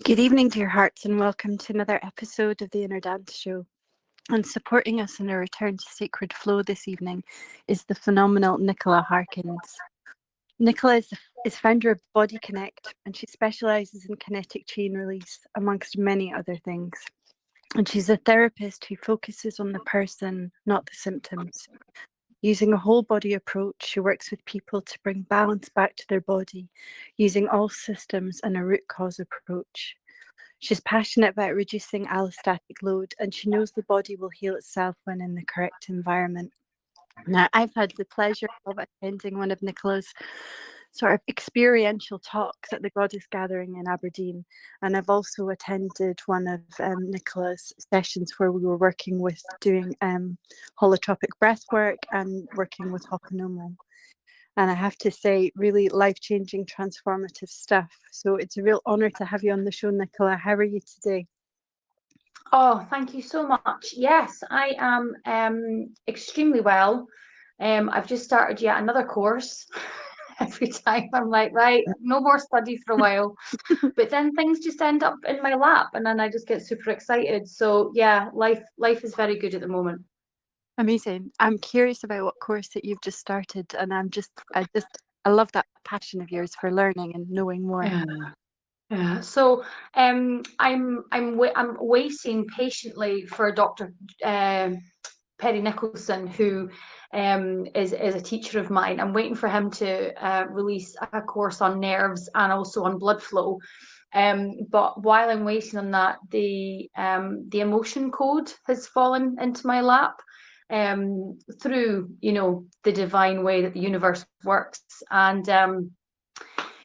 Good evening, dear hearts, and welcome to another episode of the Innerdance Show. And supporting us in our return to sacred flow this evening is the phenomenal Nicola Harkins. Nicola is founder of Body Kinect, and she specialises in kinetic chain release, amongst many other things. And she's a therapist who focuses on the person, not the symptoms. Using a whole body approach, she works with people to bring balance back to their body, using all systems and a root cause approach. She's passionate about reducing allostatic load, and she knows the body will heal itself when in the correct environment. Now, I've had the pleasure of attending one of Nicola's sort of experiential talks at the Goddess Gathering in Aberdeen, and I've also attended one of Nicola's sessions where we were working with doing holotropic breath work and working with Hokonomo. And I have to say, really life-changing, transformative stuff. So it's a real honour to have you on the show, Nicola. How are you today? Oh, thank you so much. Yes, I am extremely well. I've just started yet another course. Every time I'm like, right, no more study for a while. But then things just end up in my lap and then I just get super excited. So yeah, life is very good at the moment. Amazing. I'm curious about what course that you've just started, and I love that passion of yours for learning and knowing more. Yeah. Yeah. So I'm waiting patiently for Dr. Perry Nicholson, who is a teacher of mine. I'm waiting for him to release a course on nerves and also on blood flow. But while I'm waiting on that, the emotion code has fallen into my lap through, the divine way that the universe works. And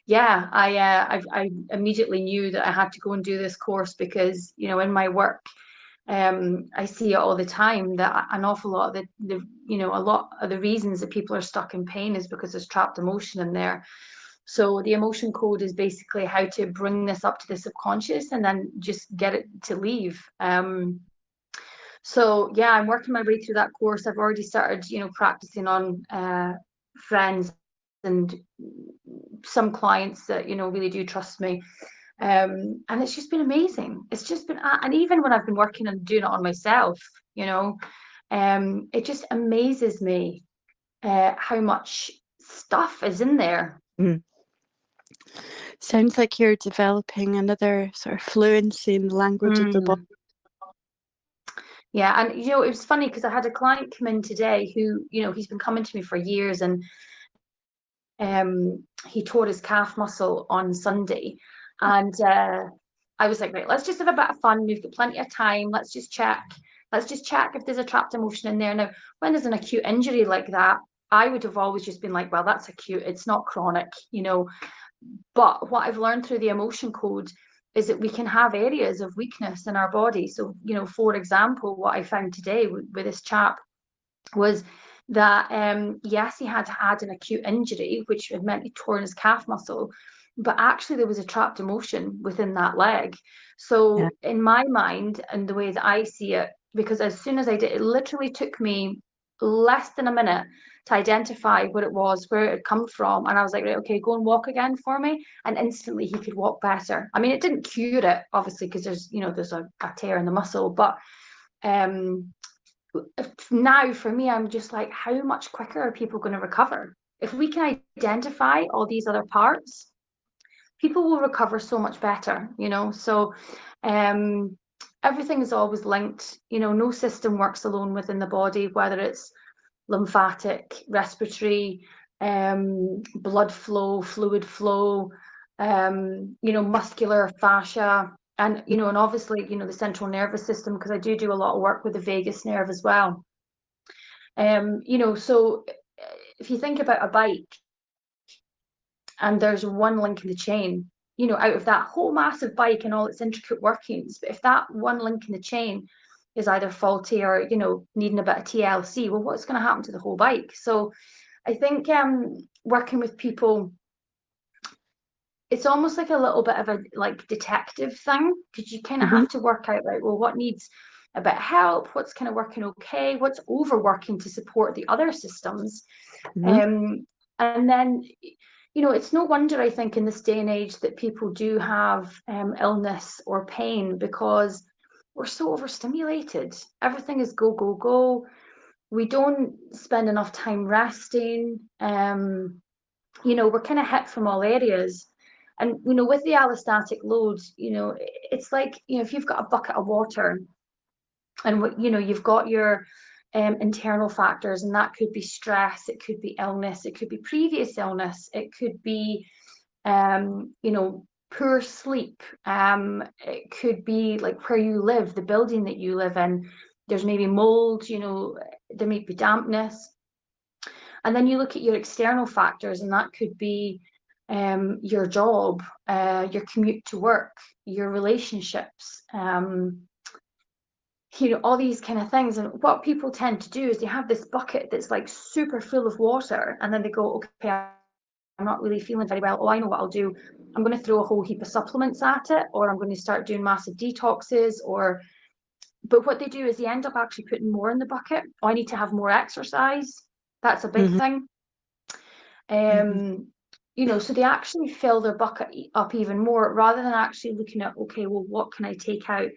yeah, I immediately knew that I had to go and do this course because, in my work, I see it all the time that an awful lot of a lot of the reasons that people are stuck in pain is because there's trapped emotion in there. So the emotion code is basically how to bring this up to the subconscious and then just get it to leave. So yeah, I'm working my way through that course. I've already started, practicing on friends and some clients that, really do trust me. And it's just been amazing. It's just been, and even when I've been working and doing it on myself, it just amazes me how much stuff is in there. Mm. Sounds like you're developing another sort of fluency in the language of the body. Yeah, and it was funny because I had a client come in today who, he's been coming to me for years, and he tore his calf muscle on Sunday, and I was like, right, let's just have a bit of fun. We've got plenty of time. Let's just check. Let's just check if there's a trapped emotion in there. Now, when there's an acute injury like that, I would have always just been like, well, that's acute. It's not chronic, But what I've learned through the emotion code is that we can have areas of weakness in our body. So, for example, what I found today with this chap was that yes, he had had an acute injury, which had meant he tore his calf muscle, but actually there was a trapped emotion within that leg. So in my mind and the way that I see it, because as soon as I did, it literally took me less than a minute to identify what it was, where it had come from. And I was like, right, okay, go and walk again for me. And instantly he could walk better. I mean, it didn't cure it, obviously, because there's a tear in the muscle, but now for me, I'm just like, how much quicker are people going to recover? If we can identify all these other parts, people will recover so much better, So everything is always linked, no system works alone within the body, whether it's lymphatic, respiratory, blood flow, fluid flow, muscular fascia, and and obviously the central nervous system, because I do a lot of work with the vagus nerve as well. So if you think about a bike and there's one link in the chain, out of that whole massive bike and all its intricate workings, but if that one link in the chain is either faulty or needing a bit of TLC, well, what's going to happen to the whole bike? So I think working with people, it's almost like a little bit of a detective thing, because you kind of have to work out, right, well, what needs a bit of help, what's kind of working okay, what's overworking to support the other systems. And then it's no wonder, I think, in this day and age that people do have illness or pain, because we're so overstimulated. Everything is go, go, go. We don't spend enough time resting. We're kind of hit from all areas. And, with the allostatic load, it's like, if you've got a bucket of water and, you've got your internal factors, and that could be stress, it could be illness, it could be previous illness, it could be, poor sleep. It could be like where you live, the building that you live in. There's maybe mold, there may be dampness. And then you look at your external factors, and that could be your job, your commute to work, your relationships, all these kind of things. And what people tend to do is they have this bucket that's like super full of water, and then they go, okay, I'm not really feeling very well. Oh, I know what I'll do. I'm going to throw a whole heap of supplements at it, or I'm going to start doing massive detoxes, but what they do is they end up actually putting more in the bucket. Oh, I need to have more exercise. That's a big thing. So they actually fill their bucket up even more, rather than actually looking at, okay, well, what can I take out?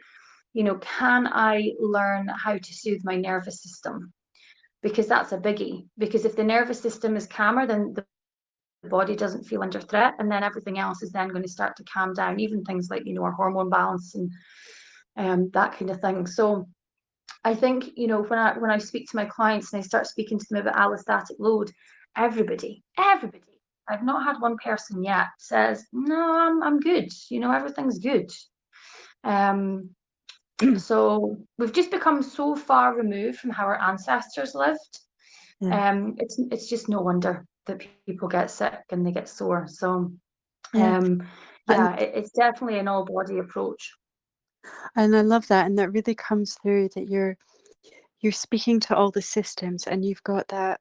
Can I learn how to soothe my nervous system? Because that's a biggie. Because if the nervous system is calmer, then the body doesn't feel under threat, and then everything else is then going to start to calm down, even things like, our hormone balance and that kind of thing. So I think, when I speak to my clients and I start speaking to them about allostatic load, everybody, I've not had one person yet says, no, I'm good, everything's good. So we've just become so far removed from how our ancestors lived. It's just no wonder that people get sick and they get sore. So it's definitely an all body approach. And I love that, and that really comes through that you're speaking to all the systems, and you've got that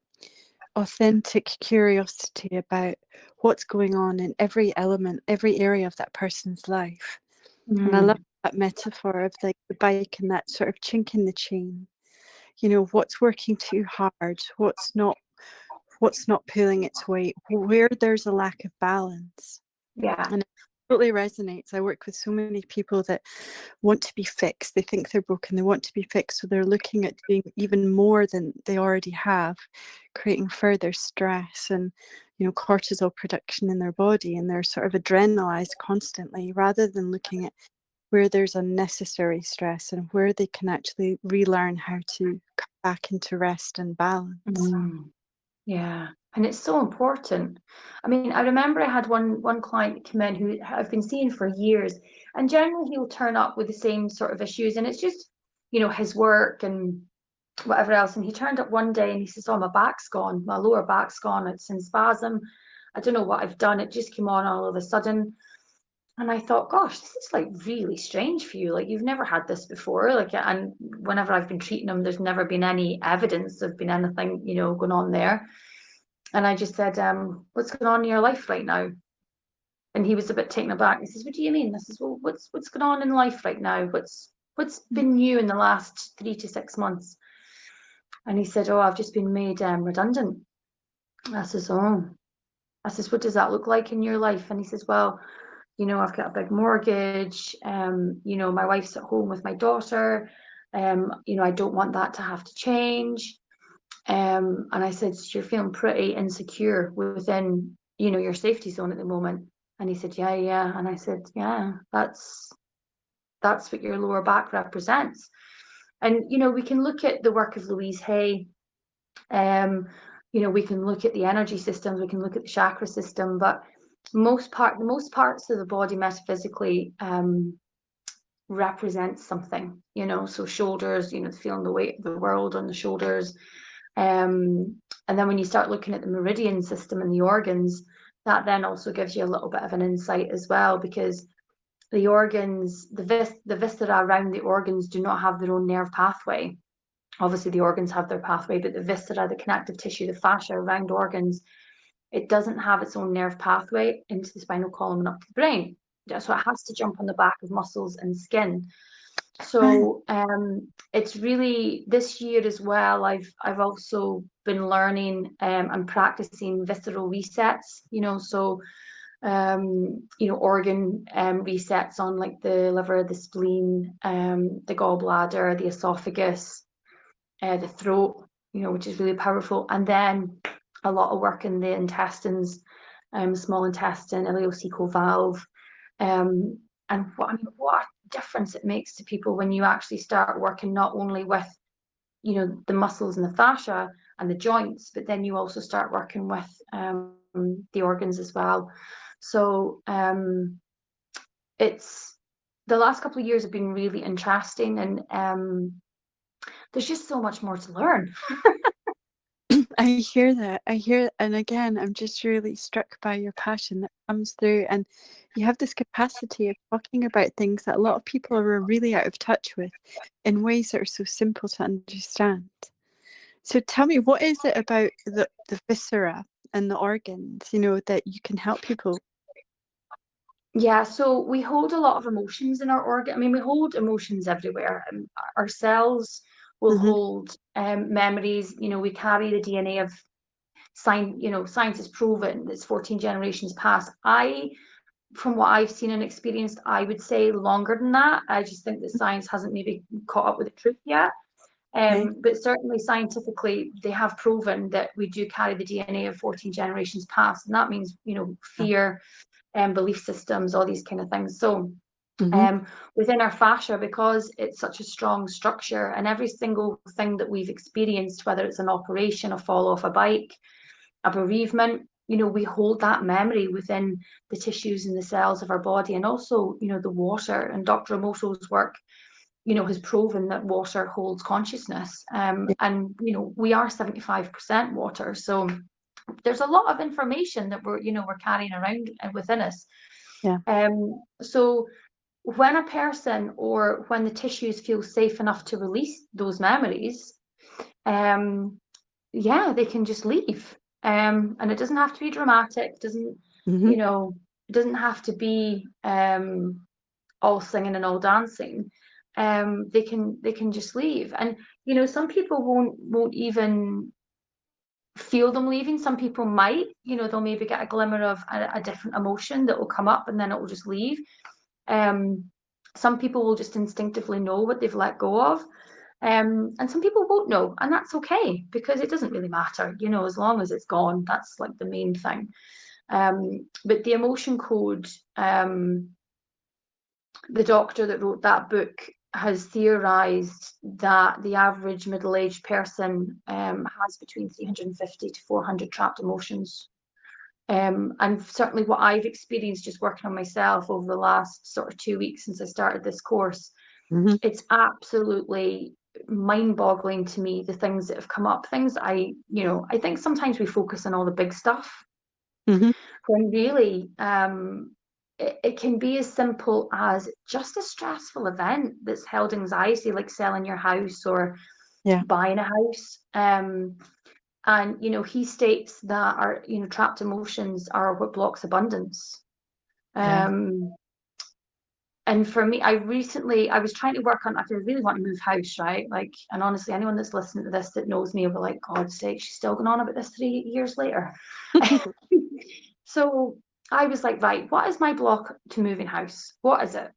authentic curiosity about what's going on in every element, every area of that person's life. And I love that metaphor of the bike and that sort of chink in the chain. What's working too hard, what's not pulling its weight, where there's a lack of balance. And it totally resonates. I work with so many people that want to be fixed. They think they're broken, they want to be fixed, so they're looking at doing even more than they already have, creating further stress and cortisol production in their body, and they're sort of adrenalized constantly, rather than looking at where there's unnecessary stress and where they can actually relearn how to come back into rest and balance. Yeah, and it's so important. I mean, I remember I had one client come in who I've been seeing for years, and generally he'll turn up with the same sort of issues, and it's just, his work and whatever else. And he turned up one day and he says, "Oh, my back's gone, my lower back's gone. It's in spasm. I don't know what I've done. It just came on all of a sudden." And I thought, gosh, this is like really strange for you. Like, you've never had this before. Like, and whenever I've been treating him, there's never been any evidence of been anything, going on there. And I just said, what's going on in your life right now? And he was a bit taken aback. He says, "What do you mean?" I says, "Well, what's going on in life right now? What's been new in the last 3 to 6 months?" And he said, "Oh, I've just been made redundant." I says, "Oh." I says, "What does that look like in your life?" And he says, "Well, I've got a big mortgage. My wife's at home with my daughter. I don't want that to have to change." And I said, "So you're feeling pretty insecure within, your safety zone at the moment?" And he said, "Yeah, yeah." And I said, "Yeah, that's what your lower back represents." And, we can look at the work of Louise Hay. We can look at the energy systems, we can look at the chakra system, but most parts of the body metaphysically represent something, so shoulders, feeling the weight of the world on the shoulders. And then when you start looking at the meridian system and the organs, that then also gives you a little bit of an insight as well, because the organs, the viscera around the organs do not have their own nerve pathway. Obviously, the organs have their pathway, but the viscera, the connective tissue, the fascia around organs, it doesn't have its own nerve pathway into the spinal column and up to the brain. So it has to jump on the back of muscles and skin. So it's really, this year as well, I've also been learning and practicing visceral resets, so organ resets on like the liver, the spleen, the gallbladder, the esophagus, the throat, which is really powerful. And then a lot of work in the intestines, small intestine, ileocecal valve. And what a difference it makes to people when you actually start working not only with, the muscles and the fascia and the joints, but then you also start working with the organs as well. So it's the last couple of years have been really interesting, and there's just so much more to learn. I hear that. And again, I'm just really struck by your passion that comes through, and you have this capacity of talking about things that a lot of people are really out of touch with in ways that are so simple to understand. So tell me, what is it about the viscera and the organs, that you can help people? Yeah, so we hold a lot of emotions in our organ. I mean, we hold emotions everywhere. Our cells will Mm-hmm. hold memories. We carry the DNA of science has proven it's 14 generations past. From what I've seen and experienced, I would say longer than that. I just think that science hasn't maybe caught up with the truth yet. Okay. But certainly scientifically, they have proven that we do carry the DNA of 14 generations past, and that means fear and belief systems, all these kind of things. So Mm-hmm. within our fascia, because it's such a strong structure, and every single thing that we've experienced, whether it's an operation, a fall off a bike, a bereavement, we hold that memory within the tissues and the cells of our body, and also, the water. And Dr. Emoto's work, has proven that water holds consciousness. Yeah. And, we are 75% water. So there's a lot of information that we're carrying around within us. Yeah. So when a person, or when the tissues feel safe enough to release those memories, they can just leave. And it doesn't have to be dramatic. Mm-hmm. It doesn't have to be all singing and all dancing. They can just leave. And some people won't even feel them leaving. Some people might, they'll maybe get a glimmer of a different emotion that will come up, and then it will just leave. Some people will just instinctively know what they've let go of. And some people won't know, and that's okay, because it doesn't really matter, as long as it's gone. That's like the main thing. But the emotion code, the doctor that wrote that book has theorized that the average middle-aged person has between 350 to 400 trapped emotions. And certainly what I've experienced just working on myself over the last sort of 2 weeks since I started this course, Mm-hmm. it's absolutely mind-boggling to me, the things that have come up. Things I think sometimes we focus on all the big stuff, Mm-hmm. when really it can be as simple as just a stressful event that's held anxiety, like selling your house or Yeah. buying a house. And he states that our trapped emotions are what blocks abundance. Yeah. um and for me, I was trying to work on, I really want to move house, right? Like, and honestly, anyone that's listening to this that knows me will be like, God's sake, she's still going on about this 3 years later. So I was like, right, what is my block to moving house? What is it?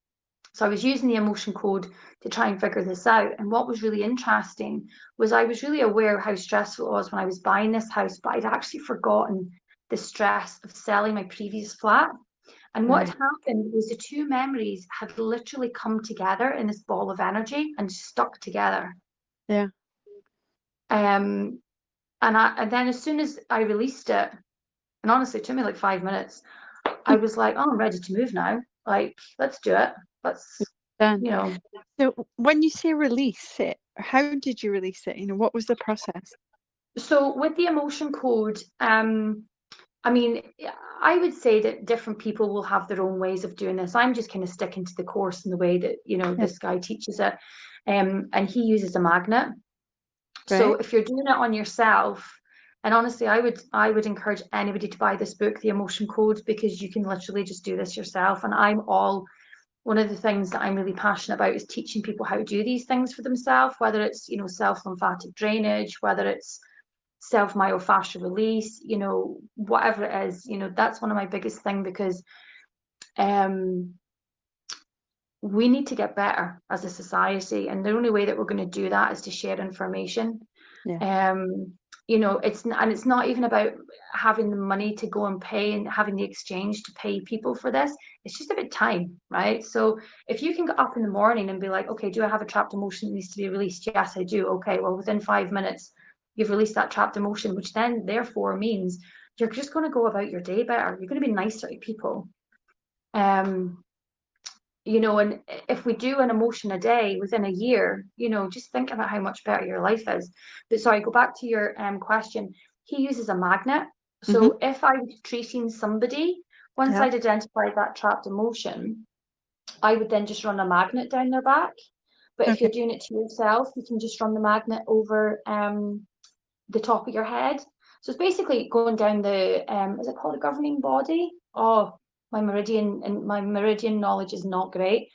So I was using the emotion code to try and figure this out. And what was really interesting was I was really aware of how stressful it was when I was buying this house, but I'd actually forgotten the stress of selling my previous flat. And what Right. had happened was the two memories had literally come together in this ball of energy and stuck together. Yeah. Um, and then as soon as I released it, and honestly, it took me like 5 minutes, I was like, oh, I'm ready to move now. Like, let's do it. Let's, Done. you know. So when you say release it, how did you release it? What was the process? So with the emotion code, I mean, I would say that different people will have their own ways of doing this. I'm just kind of sticking to the course in the way that, Yeah. this guy teaches it. And he uses a magnet. So Right. if you're doing it on yourself, and honestly, I would encourage anybody to buy this book, The Emotion Code, because you can literally just do this yourself. And I'm all one of the things that I'm really passionate about is teaching people how to do these things for themselves, whether it's, self lymphatic drainage, whether it's self myofascial release, whatever it is, that's one of my biggest things, because we need to get better as a society, and the only way that we're going to do that is to share information. Yeah. It's not even about having the money to go and pay and having the exchange to pay people for this. It's just about time, right? So if you can get up in the morning and be like, okay, do I have a trapped emotion that needs to be released? Yes, I do. Okay, well, within 5 minutes you've released that trapped emotion, which then therefore means you're just going to go about your day better. You're going to be nicer to people. And if we do an emotion a day within a year, just think about how much better your life is. But sorry, go back to your question. He uses a magnet. Mm-hmm. So if I was treating somebody, once Yeah. I'd identified that trapped emotion, I would then just run a magnet down their back. But if Okay. you're doing it to yourself, you can just run the magnet over the top of your head. So it's basically going down the, is it called a governing body? Oh, my meridian knowledge is not great,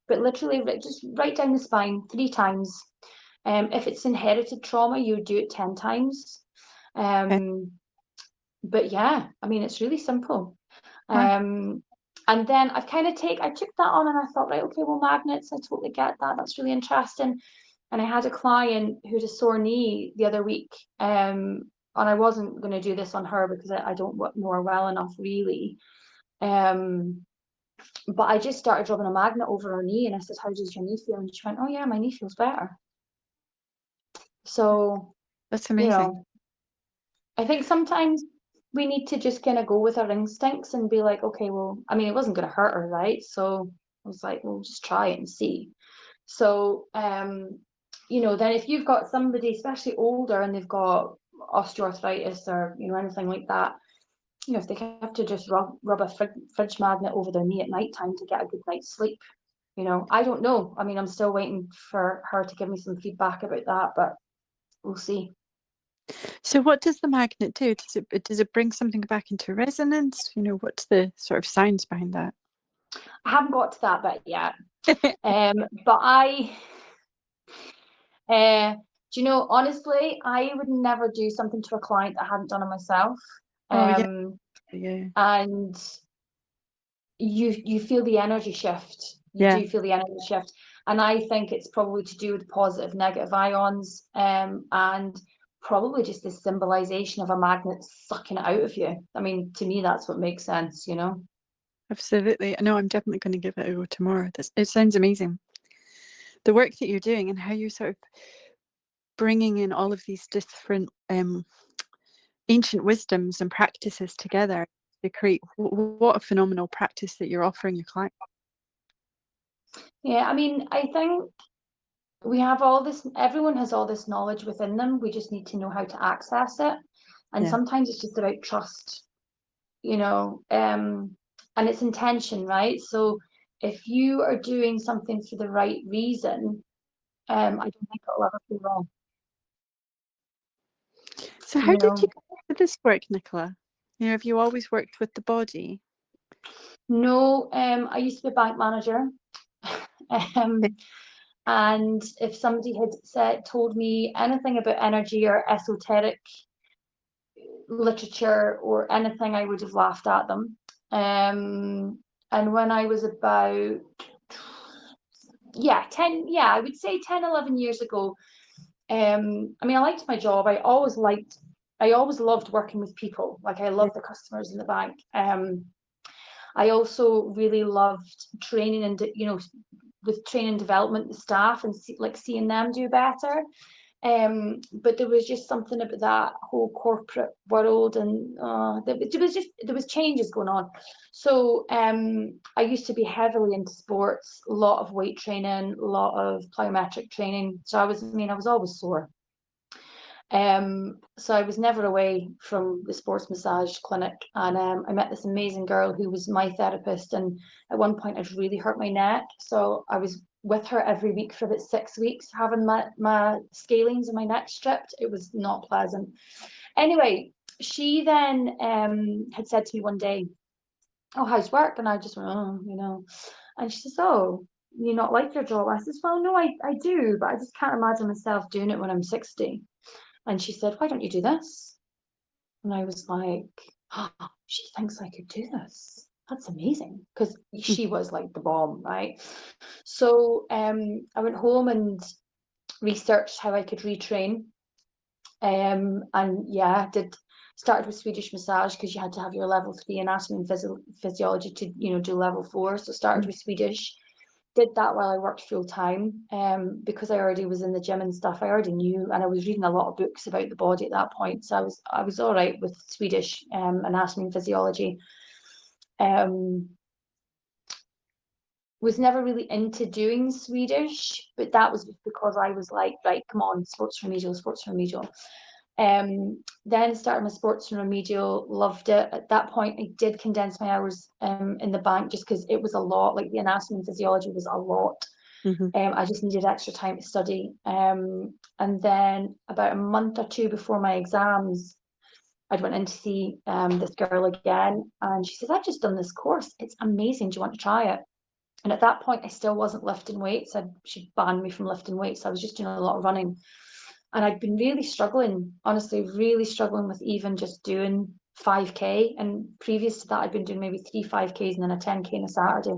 but literally just right down the spine 3 times. If it's inherited trauma, you would do it 10 times. Okay. But yeah, I mean, it's really simple. Wow. And then I took that on and I thought, right, okay, well, magnets, I totally get that. That's really interesting. And I had a client who had a sore knee the other week. And I wasn't going to do this on her because I don't know her well enough, really. But I just started rubbing a magnet over her knee and I said, how does your knee feel? And she went, oh, yeah, my knee feels better. So, That's you amazing. know, I think sometimes we need to just kind of go with our instincts and be like, okay, well, I mean, it wasn't going to hurt her, right? So I was like, well, just try it and see. So, then if you've got somebody, especially older, and they've got osteoarthritis or, anything like that, if they have to just rub a fridge magnet over their knee at night time to get a good night's sleep, I don't know. I mean, I'm still waiting for her to give me some feedback about that, but we'll see. So what does the magnet do? Does it bring something back into resonance? What's the sort of science behind that? I haven't got to that bit yet. But honestly, I would never do something to a client that I hadn't done it myself. Oh yeah. Um, Yeah. and you feel the energy shift. You Yeah. do feel the energy shift. And I think it's probably to do with positive, negative ions, and probably just this symbolization of a magnet sucking it out of you. I mean, to me, that's what makes sense, Absolutely. No, I'm definitely going to give it a go tomorrow. It sounds amazing. The work that you're doing and how you're sort of bringing in all of these different ancient wisdoms and practices together to create what a phenomenal practice that you're offering your clients. Yeah, I mean, I think we have everyone has all this knowledge within them. We just need to know how to access it. And Yeah. sometimes it's just about trust, and it's intention, right? So if you are doing something for the right reason, I don't think it'll ever be wrong. So You how did know, you get into this work, Nicola? Have you always worked with the body? no, I used to be a bank manager. And if somebody had told me anything about energy or esoteric literature or anything, I would have laughed at them. And when I was about, I would say 10, 11 years ago, I mean, I liked my job. I always loved working with people. Like I Yeah. loved the customers in the bank. I also really loved training and, with training development, the staff and seeing them do better. But there was just something about that whole corporate world, and there was changes going on. So I used to be heavily into sports, a lot of weight training, a lot of plyometric training. So I was always sore. So I was never away from the sports massage clinic, and I met this amazing girl who was my therapist. And at one point, I'd really hurt my neck, so I was with her every week for about 6 weeks, having my scalings and my neck stripped. It was not pleasant. Anyway, she then had said to me one day, "Oh, how's work?" And I just went, "Oh, And she says, oh, you not like your job? I says, well, no, I do, but I just can't imagine myself doing it when I'm 60. And she said, why don't you do this? And I was like, oh, she thinks I could do this. That's amazing. Because she was like the bomb, right? So I went home and researched how I could retrain. And yeah, started with Swedish massage because you had to have your level 3 anatomy and physiology to, you know, do level 4. So started with Swedish, did that while I worked full time. Because I already was in the gym and stuff, I already knew, and I was reading a lot of books about the body at that point. So I was all right with Swedish anatomy and physiology. Was never really into doing Swedish, but that was because I was like, right, come on, sports remedial, sports remedial. Then started my sports and remedial, loved it. At that point, I did condense my hours in the bank just because it was a lot, like the anatomy and physiology was a lot. I just needed extra time to study. And then about a month or two before my exams, I went in to see this girl again, and she says, I've just done this course. It's amazing. Do you want to try it? And at that point, I still wasn't lifting weights. She banned me from lifting weights. So I was just doing a lot of running. And I'd been really struggling, honestly, really struggling with even just doing 5K. And previous to that, I'd been doing maybe 3 5Ks and then a 10K on a Saturday.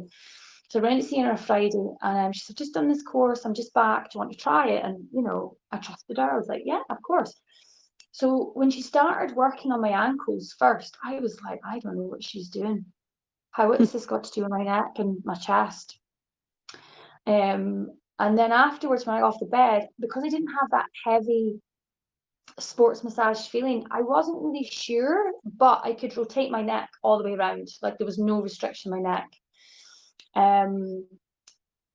So I went to see her on a Friday, and she said, just done this course. I'm just back. Do you want to try it? And, you know, I trusted her. I was like, yeah, of course. So when she started working on my ankles first, I was like, I don't know what she's doing. What has this got to do with my neck and my chest? And then afterwards, when I got off the bed, because I didn't have that heavy sports massage feeling, I wasn't really sure, but I could rotate my neck all the way around. Like there was no restriction in my neck.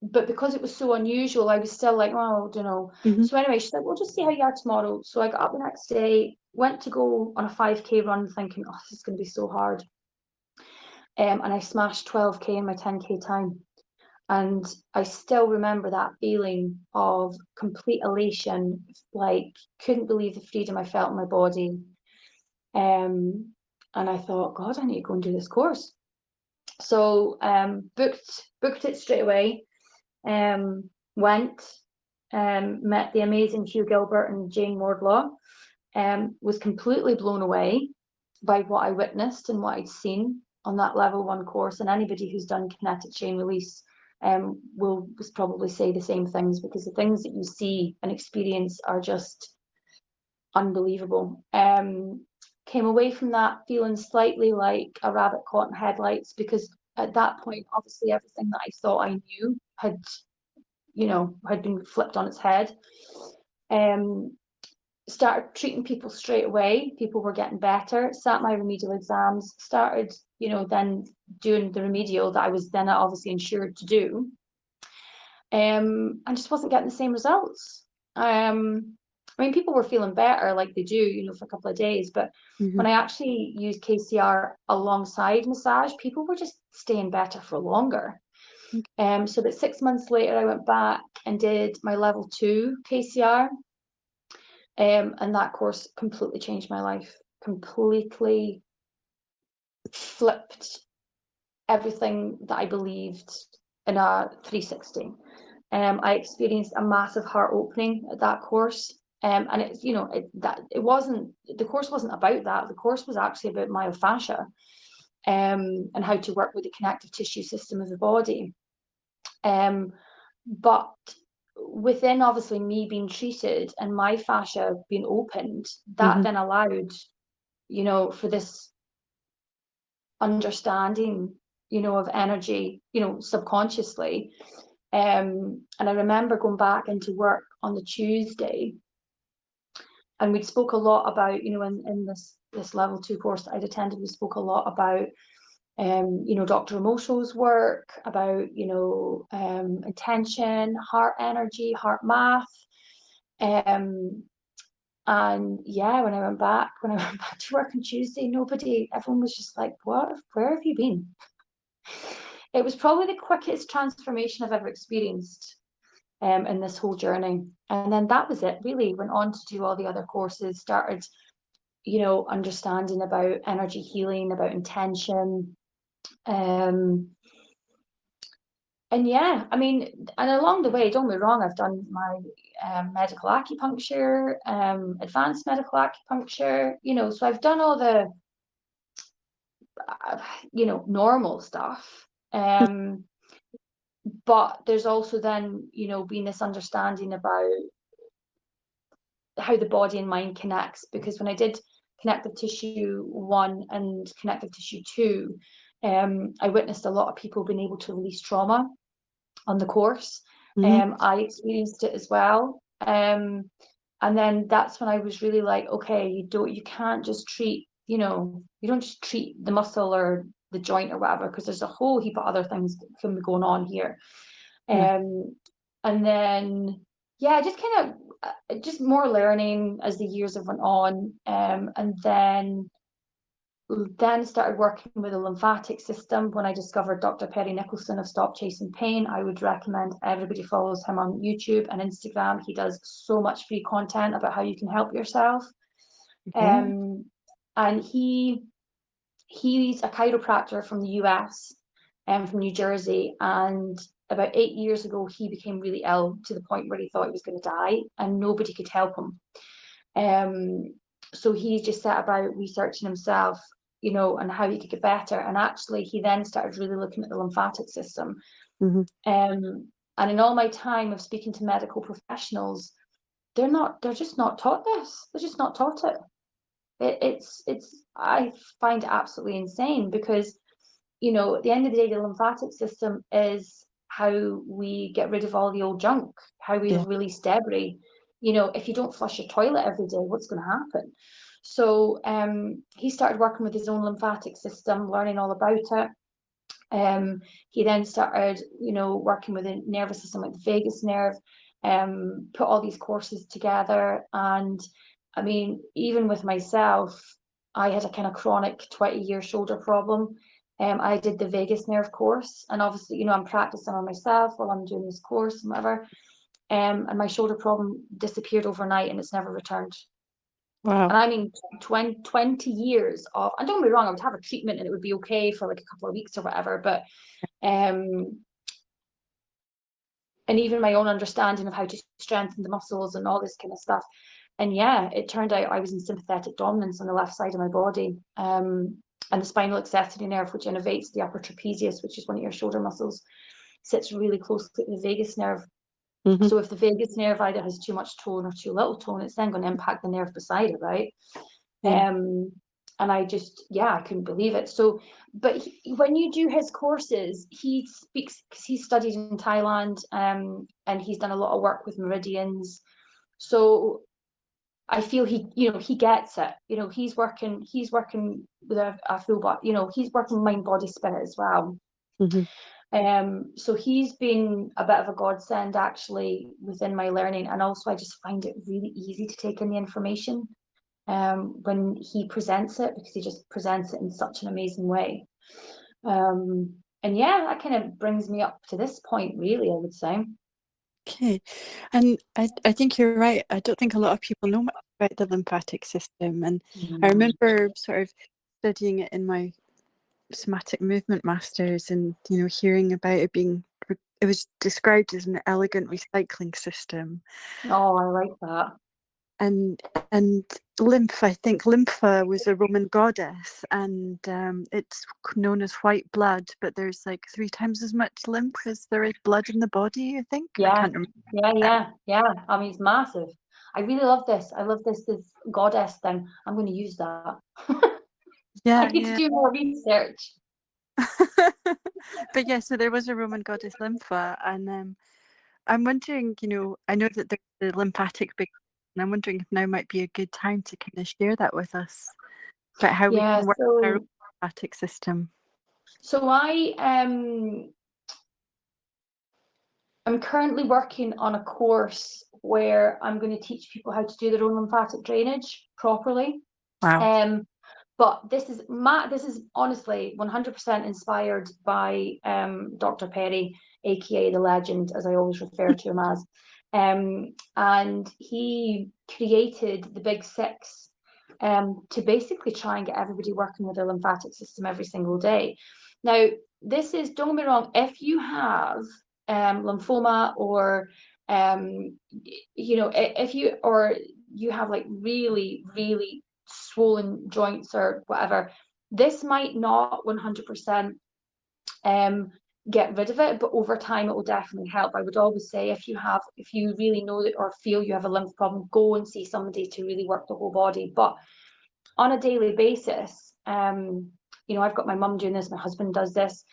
But because it was so unusual, I was still like, oh, I don't know. So anyway, she's like, we'll just see how you are tomorrow. So I got up the next day, went to go on a 5K run thinking, oh, this is going to be so hard. And I smashed 12K in my 10K time. And I still remember that feeling of complete elation, like couldn't believe the freedom I felt in my body. And I thought, God, I need to go and do this course. So booked it straight away. Went, met the amazing Hugh Gilbert and Jane Wardlaw. Was completely blown away by what I witnessed and what I'd seen on that level 1 course. And anybody who's done kinetic chain release will probably say the same things, because the things that you see and experience are just unbelievable. Came away from that feeling slightly like a rabbit caught in headlights, because at that point, obviously, everything that I thought I knew had been flipped on its head. Started treating people straight away. People were getting better. Sat my remedial exams. Started, then doing the remedial that I was then obviously insured to do. And just wasn't getting the same results. I mean, people were feeling better, like they do, for a couple of days. But when I actually used KCR alongside massage, people were just staying better for longer. So that 6 months later, I went back and did my level 2 KCR. And that course completely changed my life, completely flipped everything that I believed in a 360. I experienced a massive heart opening at that course. And it's, the course wasn't about that. The course was actually about myofascia and how to work with the connective tissue system of the body. But within obviously me being treated and my fascia being opened, that then allowed, for this understanding, of energy, subconsciously. And I remember going back into work on the Tuesday, and we spoke a lot about, in this level 2 course that I'd attended, we spoke a lot about Dr. Emosho's work, about, intention, heart energy, heart math. And yeah, when I went back to work on Tuesday, everyone was just like, where have you been? It was probably the quickest transformation I've ever experienced in this whole journey. And then that was it, really. Went on to do all the other courses, started, understanding about energy healing, about intention. And yeah, I mean, and along the way, don't get me wrong, I've done my medical acupuncture, advanced medical acupuncture, so I've done all the, normal stuff. But there's also then, been this understanding about how the body and mind connects, because when I did connective tissue 1 and connective tissue 2, I witnessed a lot of people being able to release trauma on the course. I experienced it as well. And then that's when I was really like, okay, you can't just treat, you don't just treat the muscle or the joint or whatever, because there's a whole heap of other things that can be going on here. And then, yeah, just kind of just more learning as the years have went on. And then started working with the lymphatic system. When I discovered Dr. Perry Nicholson of Stop Chasing Pain, I would recommend everybody follows him on YouTube and Instagram. He does so much free content about how you can help yourself. And he's a chiropractor from the US and from New Jersey. And about 8 years ago, he became really ill to the point where he thought he was going to die, and nobody could help him. So he just set about researching himself, and how he could get better. And actually, he then started really looking at the lymphatic system. And in all my time of speaking to medical professionals, they're just not taught this. They're just not taught it. I find it absolutely insane, because, at the end of the day, the lymphatic system is how we get rid of all the old junk, how we release debris. If you don't flush your toilet every day, what's going to happen? So he started working with his own lymphatic system, learning all about it. He then started, working with a nervous system like the vagus nerve, put all these courses together. And I mean, even with myself, I had a kind of chronic 20-year shoulder problem. I did the vagus nerve course, and obviously, I'm practicing on myself while I'm doing this course and whatever. And my shoulder problem disappeared overnight, and it's never returned. Wow. And I mean, 20 years of, and don't get me wrong, I would have a treatment and it would be okay for like a couple of weeks or whatever, but and even my own understanding of how to strengthen the muscles and all this kind of stuff. And yeah, it turned out I was in sympathetic dominance on the left side of my body. And the spinal accessory nerve, which innervates the upper trapezius, which is one of your shoulder muscles, sits really closely to the vagus nerve. So if the vagus nerve either has too much tone or too little tone, it's then going to impact the nerve beside it, right? And I just, I couldn't believe it. So, but when you do his courses, he speaks, because he studied in Thailand, and he's done a lot of work with meridians. So I feel he gets it. He's working with a full body, he's working mind, body, spirit as well. So he's been a bit of a godsend actually within my learning. And also I just find it really easy to take in the information when he presents it, because he just presents it in such an amazing way. And yeah, that kind of brings me up to this point, really, I would say. Okay. And I think you're right. I don't think a lot of people know much about the lymphatic system. And I remember sort of studying it in my somatic movement masters, and hearing about it being, it was described as an elegant recycling system. Oh, I like that. And I think Lympha was a Roman goddess, and it's known as white blood, but there's like 3 times as much lymph as there is blood in the body, I think. I can't remember. Yeah. I mean, it's massive. I really love this. I love this goddess thing. I'm going to use that. I need to do more research. But yeah, so there was a Roman goddess Lympha, and I'm wondering, I know that there's the lymphatic big, and I'm wondering if now might be a good time to kind of share that with us about how we can work with our own lymphatic system. So I'm currently working on a course where I'm going to teach people how to do their own lymphatic drainage properly. Wow. But this is honestly 100% inspired by Dr. Perry, aka the legend, as I always refer to him as. And he created the Big Six to basically try and get everybody working with their lymphatic system every single day. Now, this is, don't get me wrong, if you have lymphoma, or if you have like really, really swollen joints or whatever, this might not 100% get rid of it, but over time it will definitely help. I would always say, if you really know that or feel you have a lymph problem, go and see somebody to really work the whole body. But on a daily basis, I've got my mum doing this, my husband does this,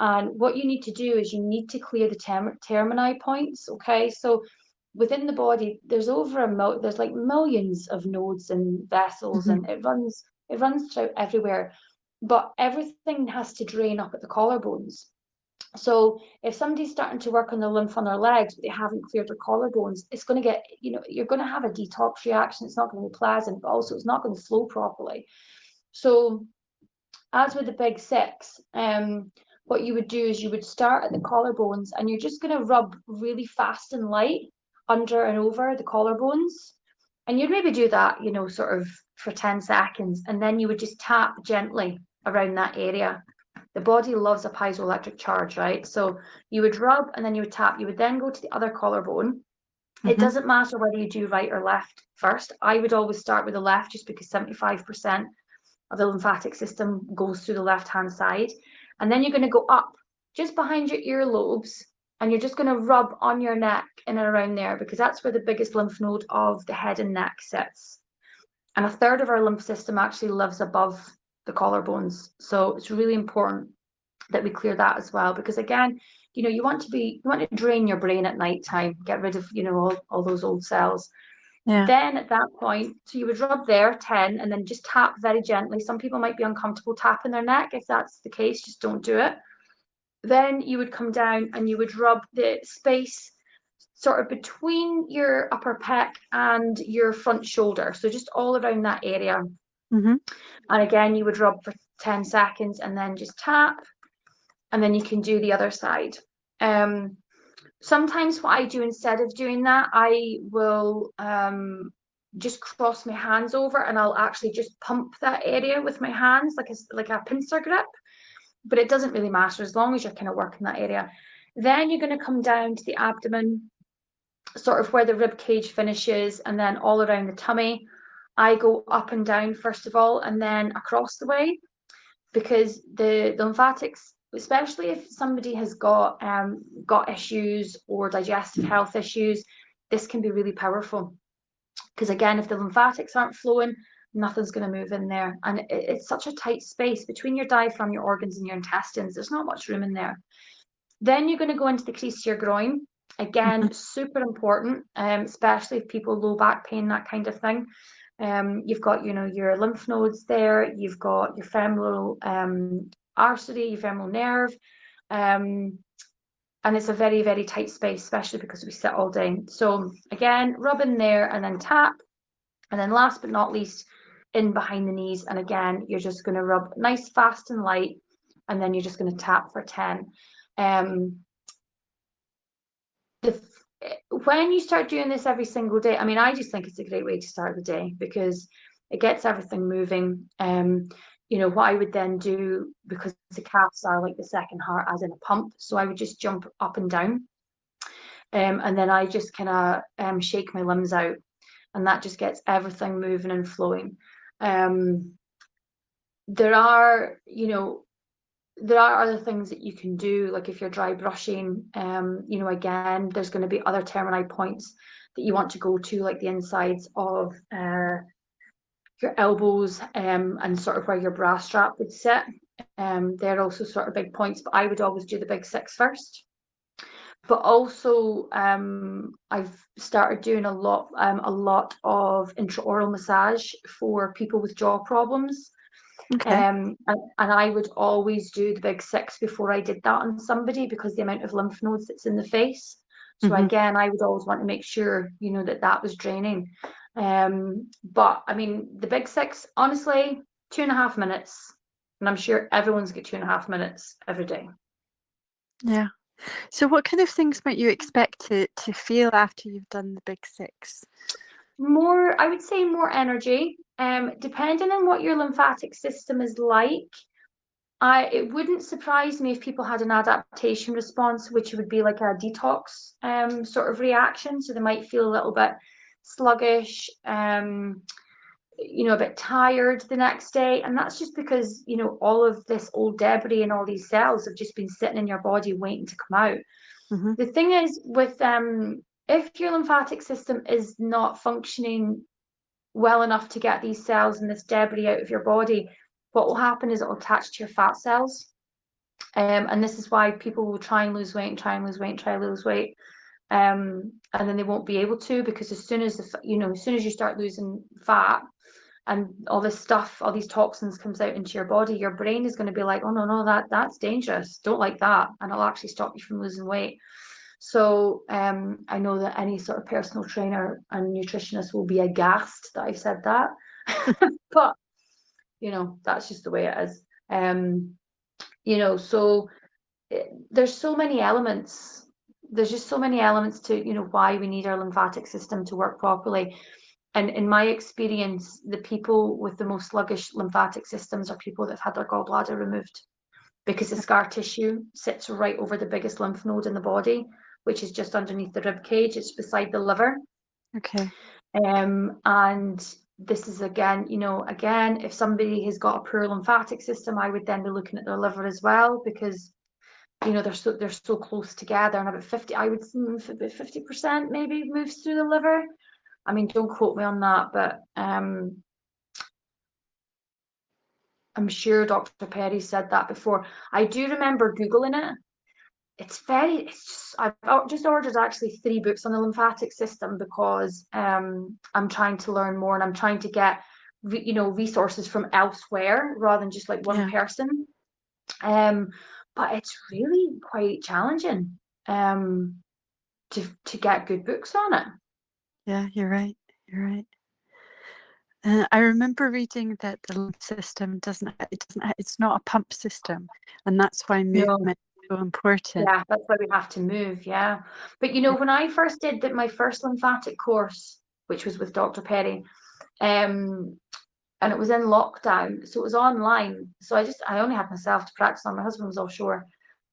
and what you need to do is you need to clear the termini points. Okay, so within the body, there's there's like millions of nodes and vessels, Mm-hmm. and it runs throughout everywhere, but everything has to drain up at the collarbones. So if somebody's starting to work on the lymph on their legs, but they haven't cleared their collarbones, it's going to get, you're going to have a detox reaction. It's not going to be pleasant, but also it's not going to flow properly. So as with the big six, what you would do is you would start at the collarbones, and you're just going to rub really fast and light under and over the collarbones. And you'd maybe do that, sort of for 10 seconds. And then you would just tap gently around that area. The body loves a piezoelectric charge, right? So you would rub, and then you would tap. You would then go to the other collarbone. It Mm-hmm. doesn't matter whether you do right or left first. I would always start with the left, just because 75% of the lymphatic system goes through the left-hand side. And then you're going to go up just behind your earlobes, and you're just going to rub on your neck in and around there, because that's where the biggest lymph node of the head and neck sits. And a third of our lymph system actually lives above the collarbones. So it's really important that we clear that as well, because again, you want to drain your brain at night time, get rid of, all those old cells. Yeah. Then at that point, so you would rub there 10, and then just tap very gently. Some people might be uncomfortable tapping their neck. If that's the case, just don't do it. Then you would come down, and you would rub the space sort of between your upper pec and your front shoulder. So just all around that area. Mm-hmm. And again, you would rub for 10 seconds, and then just tap, and then you can do the other side. Sometimes what I do instead of doing that, I will just cross my hands over, and I'll actually just pump that area with my hands, like a pincer grip. But it doesn't really matter as long as you're kind of working that area. Then you're going to come down to the abdomen, sort of where the rib cage finishes, and then all around the tummy. I go up and down first of all, and then across the way, because the lymphatics, especially if somebody has got gut issues or digestive health issues, this can be really powerful. Because again, if the lymphatics aren't flowing, nothing's going to move in there. And it's such a tight space between your diaphragm, your organs, and your intestines. There's not much room in there. Then you're going to go into the crease of your groin. Mm-hmm. Again, super important, especially if people low back pain, that kind of thing. You've got, your lymph nodes there. You've got your femoral artery, your femoral nerve, and it's a very, very tight space, especially because we sit all day. So again, rub in there, and then tap, and then last but not least, in behind the knees. And again, you're just going to rub nice, fast, and light, and then you're just going to tap for 10. Um, the when you start doing this every single day, I mean, I just think it's a great way to start the day, because it gets everything moving. What I would then do, because the calves are like the second heart, as in a pump, so I would just jump up and down, and then I just kind of shake my limbs out, and that just gets everything moving and flowing. There are, there are other things that you can do, like if you're dry brushing, again, there's going to be other termini points that you want to go to, like the insides of your elbows, and sort of where your bra strap would sit. They're also sort of big points, but I would always do the big six first. But also, I've started doing a lot of intraoral massage for people with jaw problems. Okay. And I would always do the big six before I did that on somebody, because the amount of lymph nodes that's in the face. So Mm-hmm. again, I would always want to make sure, that was draining. But I mean, the big six, honestly, 2.5 minutes. And I'm sure everyone's got 2.5 minutes every day. Yeah. So what kind of things might you expect to feel after you've done the big six? I would say more energy. Depending on what your lymphatic system is like, It wouldn't surprise me if people had an adaptation response, which would be like a detox sort of reaction. So they might feel a little bit sluggish, a bit tired the next day. And that's just because, all of this old debris and all these cells have just been sitting in your body waiting to come out. Mm-hmm. The thing is with if your lymphatic system is not functioning well enough to get these cells and this debris out of your body, what will happen is it will attach to your fat cells. And this is why people will try and lose weight and try and lose weight and try and lose weight. And then they won't be able to, because as soon as you start losing fat and all this stuff, all these toxins comes out into your body, your brain is going to be like, oh no, that's dangerous. Don't like that. And it'll actually stop you from losing weight. So I know that any sort of personal trainer and nutritionist will be aghast that I've said that. But, that's just the way it is. So there's so many elements. There's just so many elements to, why we need our lymphatic system to work properly. And in my experience, the people with the most sluggish lymphatic systems are people that have had their gallbladder removed, because the scar tissue sits right over the biggest lymph node in the body, which is just underneath the rib cage. It's beside the liver. Okay. And this is again, if somebody has got a poor lymphatic system, I would then be looking at their liver as well, because they're so close together, and about 50% maybe moves through the liver. I mean, don't quote me on that, but I'm sure Dr. Perry said that before. I do remember Googling it. I've just ordered actually 3 books on the lymphatic system, because I'm trying to learn more, and I'm trying to get resources from elsewhere rather than just like one person. But it's really quite challenging to get good books on it. Yeah, you're right. You're right. I remember reading that the lymph system it's not a pump system, and that's why movement is so important. Yeah, that's why we have to move. Yeah, but when I first did my first lymphatic course, which was with Dr. Perry, and it was in lockdown, so it was online. So I only had myself to practice on. My husband was offshore,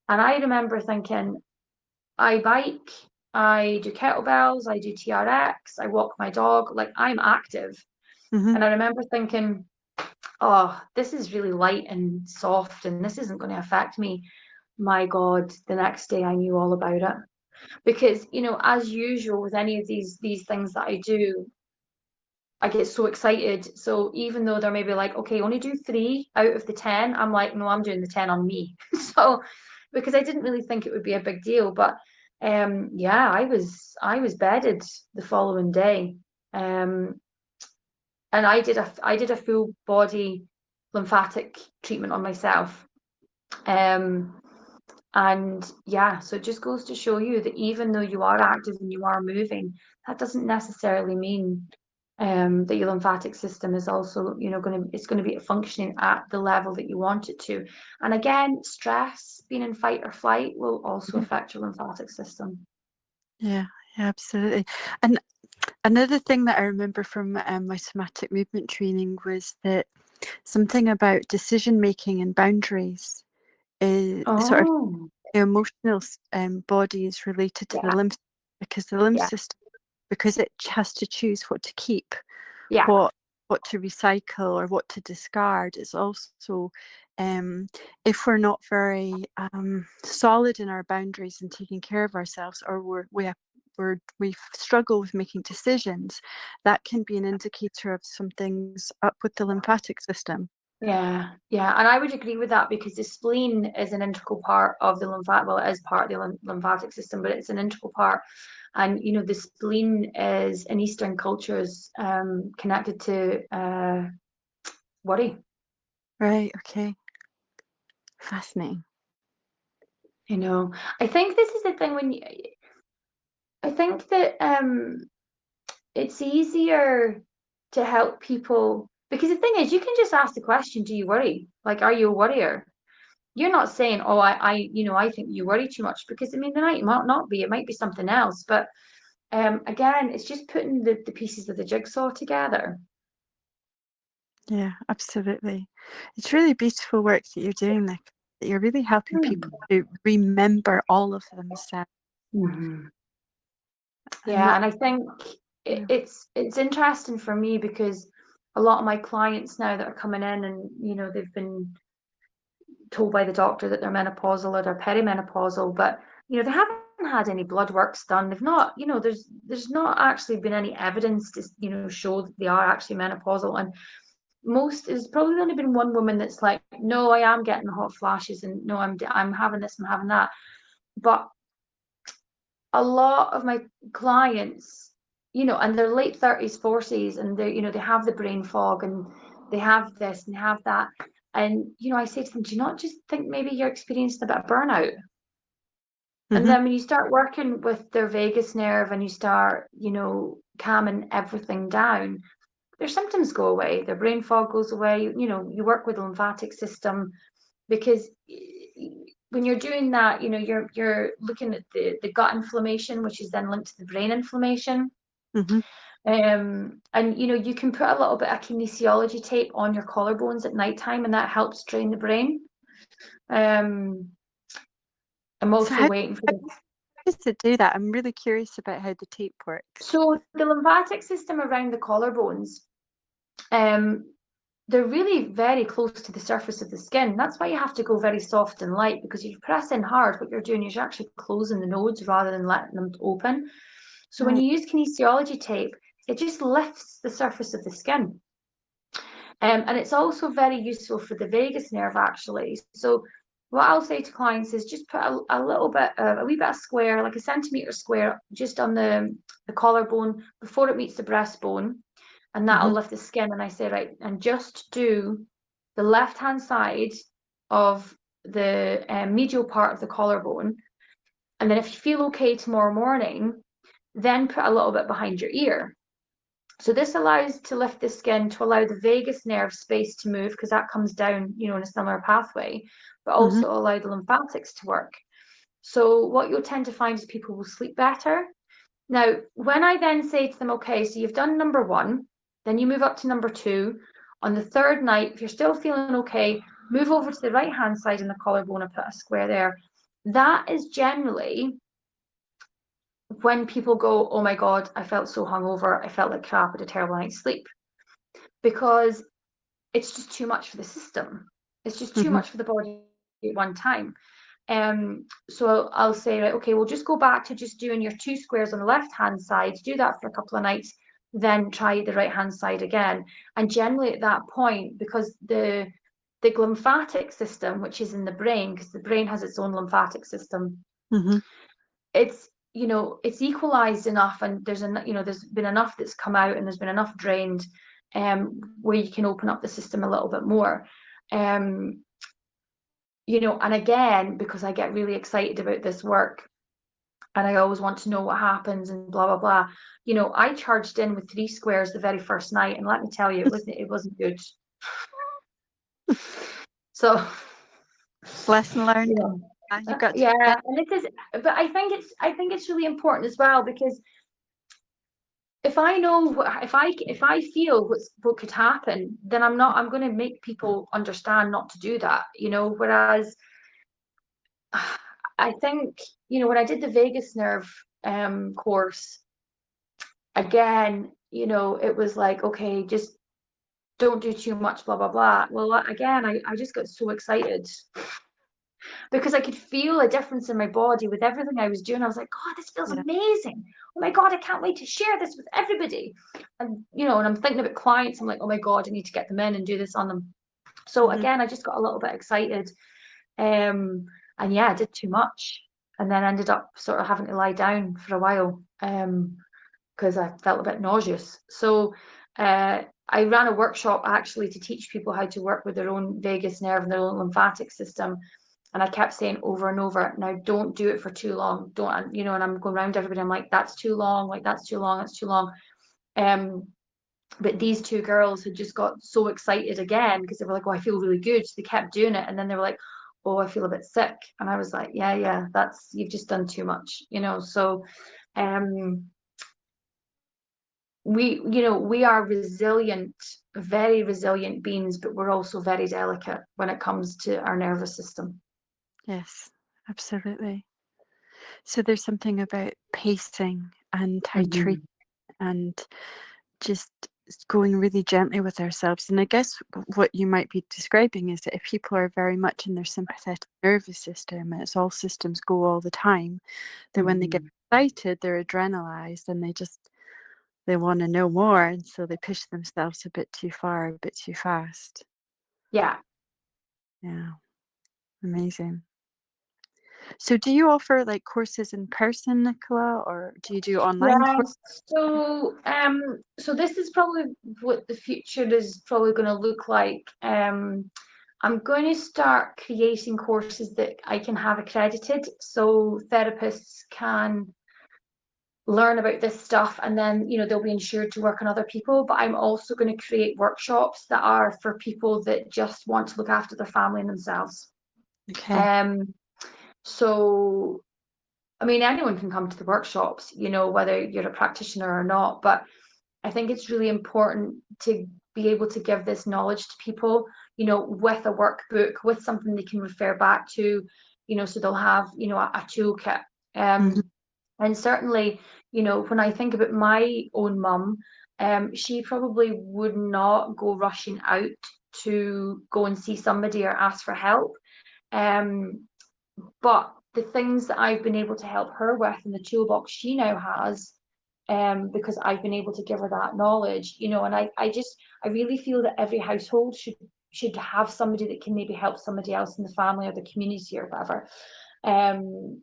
and I remember thinking, I bike, I do kettlebells, I do TRX, I walk my dog, like I'm active. Mm-hmm. And I remember thinking, oh, this is really light and soft, and this isn't going to affect me. My God, the next day I knew all about it. Because, as usual with any of these things that I do, I get so excited. So even though they're maybe like, okay, only do 3 out of the 10, I'm like, no, I'm doing the 10 on me. So because I didn't really think it would be a big deal. But yeah, I was bedded the following day. And I did a full body lymphatic treatment on myself. And yeah, so it just goes to show you that even though you are active and you are moving, that doesn't necessarily mean that your lymphatic system is also, it's going to be functioning at the level that you want it to. And again, stress, being in fight or flight, will also affect your lymphatic system. Yeah, absolutely. And another thing that I remember from my somatic movement training was that something about decision making and boundaries is sort of Oh, the emotional body is related to the yeah, lymph, because the lymph yeah, system, because it has to choose what to keep, yeah, what to recycle or what to discard. It's also if we're not very solid in our boundaries and taking care of ourselves, or we struggle with making decisions, that can be an indicator of something's up with the lymphatic system. yeah, yeah. And I would agree with that, because the spleen is an integral part of the lymphatic. Well, it is part of the lymphatic system, but it's an integral part. And the spleen is in Eastern cultures connected to worry. Right. Okay. Fascinating. I think this is the thing I think that it's easier to help people, because the thing is, you can just ask the question, do you worry? Like, are you a worrier? You're not saying, oh, I think you worry too much, because I mean, it might not be, it might be something else. But again, it's just putting the pieces of the jigsaw together. Yeah, absolutely. It's really beautiful work that you're doing, Nick. That you're really helping people to remember all of themselves Mm-hmm. and Yeah, not, and I think you know. it's interesting for me because a lot of my clients now that are coming in and they've been told by the doctor that they're menopausal or they're perimenopausal, but they haven't had any blood works done. They've not, there's not actually been any evidence to show that they are actually menopausal. And there's probably only been one woman that's like, no, I am getting the hot flashes, and no, I'm having this, I'm having that. But a lot of my clients, and they're late 30s, 40s, and they have the brain fog and they have this and they have that. And, I say to them, do you not just think maybe you're experiencing a bit of burnout? And Mm-hmm, then when you start working with their vagus nerve and you start, calming everything down, their symptoms go away, their brain fog goes away. You work with the lymphatic system because when you're doing that, you're looking at the gut inflammation, which is then linked to the brain inflammation. mm-hmm. And you can put a little bit of kinesiology tape on your collarbones at nighttime, and that helps drain the brain. I'm So also how waiting for this. does it do that? I'm really curious about how the tape works. So the lymphatic system around the collarbones, um, they're really very close to the surface of the skin. That's why you have to go very soft and light, because if you press in hard, what you're doing is you're actually closing the nodes rather than letting them open. So when Right. you use kinesiology tape, it just lifts the surface of the skin. And it's also very useful for the vagus nerve, actually. So what I'll say to clients is just put a little bit, a wee bit of square, like a centimetre square, just on the collarbone before it meets the breastbone, and that'll Mm-hmm, lift the skin. And I say, right, and just do the left-hand side of the medial part of the collarbone. And then if you feel okay tomorrow morning, then put a little bit behind your ear. So this allows to lift the skin to allow the vagus nerve space to move, because that comes down, in a similar pathway, but mm-hmm, also allow the lymphatics to work. So what you'll tend to find is people will sleep better. Now, when I then say to them, okay, so you've done number one, then you move up to number two. On the third night, if you're still feeling okay, move over to the right-hand side in the collarbone and put a square there. That is generally when people go, oh my God, I felt so hungover, I felt like crap, I had a terrible night's sleep. Because it's just too much for the system. It's just too mm-hmm, much for the body at one time. So I'll say, right, okay, we'll just go back to just doing your two squares on the left hand side, do that for a couple of nights, then try the right hand side again. And generally at that point, because the lymphatic system, which is in the brain, because the brain has its own lymphatic system, mm-hmm, it's it's equalized enough, and there's been enough that's come out, and there's been enough drained, where you can open up the system a little bit more. um and again, because I get really excited about this work and I always want to know what happens and blah blah blah, I charged in with 3 squares the very first night, and let me tell you, it wasn't good. So Lesson learned. yeah. You've got to Yeah, and it is, but I think it's really important as well, because if I know if I feel what could happen, then I'm going to make people understand not to do that. Whereas I think when I did the vagus nerve course, again, it was like, okay, just don't do too much, blah blah blah. Well, again, I just got so excited because I could feel a difference in my body with everything I was doing. I was like, God, this feels yeah. amazing. Oh my God, I can't wait to share this with everybody. And I'm thinking about clients. I'm like, oh my God, I need to get them in and do this on them. So Mm-hmm. again, I just got a little bit excited. And yeah, I did too much, and then ended up sort of having to lie down for a while, because I felt a bit nauseous. So I ran a workshop actually to teach people how to work with their own vagus nerve and their own lymphatic system. And I kept saying over and over, now don't do it for too long. Don't, and I'm going around everybody. I'm like, that's too long. Like, that's too long. That's too long. But these two girls had just got so excited again because they were like, oh, I feel really good. So they kept doing it. And then they were like, oh, I feel a bit sick. And I was like, yeah, that's, you've just done too much. So, um, we are resilient, very resilient beings, but we're also very delicate when it comes to our nervous system. Yes, absolutely. So there's something about pacing and titrating Mm-hmm. and just going really gently with ourselves. And I guess what you might be describing is that if people are very much in their sympathetic nervous system and it's all systems go all the time, that when they get Mm-hmm. excited, they're adrenalized and they want to know more. And so they push themselves a bit too far, a bit too fast. Yeah. Yeah, amazing. So do you offer like courses in person, Nicola, or do you do online courses? Yes. So this is probably what the future is probably going to look like. I'm going to start creating courses that I can have accredited, so therapists can learn about this stuff, and then they'll be insured to work on other people. But I'm also going to create workshops that are for people that just want to look after their family and themselves. Okay. Um, so I mean, anyone can come to the workshops, whether you're a practitioner or not, but I think it's really important to be able to give this knowledge to people, with a workbook, with something they can refer back to, so they'll have, a toolkit. Hmm. And certainly, when I think about my own mum, she probably would not go rushing out to go and see somebody or ask for help. Um, but the things that I've been able to help her with in the toolbox she now has, because I've been able to give her that knowledge, and I really feel that every household should have somebody that can maybe help somebody else in the family or the community or whatever. Um,